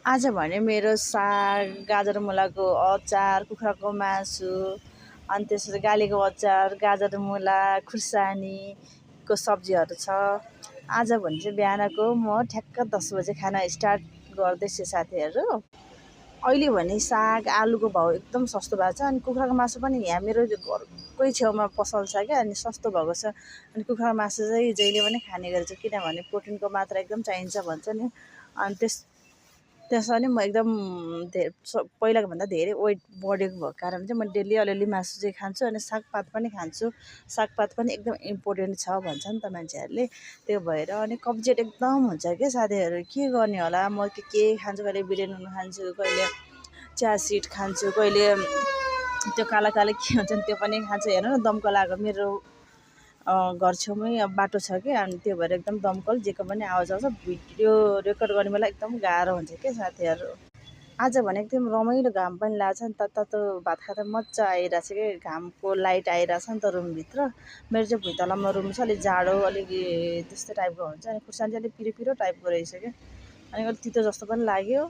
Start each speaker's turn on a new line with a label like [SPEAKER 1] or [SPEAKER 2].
[SPEAKER 1] आज भने मेरो साग, गाजर मुलाको अचार, कुखुराको मासु, अनि त्यसपछि गालीको अचार, गाजर मुला, खुर्सानीको सब्जीहरू छ। आज भने चाहिँ बिहानको म ठ्याक्क 10 बजे खाना स्टार्ट गर्दैछु साथीहरू। अहिले भने साग, आलुको भाउ एकदम सस्तो भएको छ अनि कुखुराको मासु पनि यहाँ मेरो घरकै छेउमा पसल छ क्या, अनि सस्तो भएको छ। अनि कुखुराको मासु चाहिँ जहिले पनि खाने गर्छु किनभने प्रोटिनको मात्रा एकदम चाहिन्छ भन्छ नि। अनि त्यसमा नि म एकदम पहिलाको भन्दा धेरै वेट बढेको भएको कारण चाहिँ म डेली अलिअलि मासु चाहिँ खान्छु अनि सागपात पनि खान्छु। सागपात पनि एकदम इम्पोर्टेन्ट छ भन्छ नि त मान्छेहरूले, त्यो भएर। अनि कब्जियत एकदम हुन्छ क्या साथीहरू, के गर्ने होला। म के खान्छु, कहिले बिरेन खान्छु, कहिले चिया सिड खान्छु, कहिले त्यो काला काला के हुन्छ नि त्यो पनि खान्छु। हेर्नु न दमकल आएको मेरो घर छेउमै बाटो छ कि, अनि त्यो भएर एकदम दमकल जेको पनि आवाज आउँछ। भिडियो रेकर्ड गर्ने बेला एकदम गाह्रो हुन्छ क्या साथीहरू। आज भने एकदम रमाइलो घाम पनि लाग्छ नि, तातो भात खाँदा मजा आइरहेछ कि, घामको लाइट आइरहेछ नि त रुमभित्र। मेरो चाहिँ भुइँतलामा रुम छ, अलिक जाडो अलिक त्यस्तो टाइपको हुन्छ अनि खुर्सानी चाहिँ अलिक पिरो पिरो टाइपको रहेछ क्या, अनि अलिक तितो जस्तो पनि लाग्यो।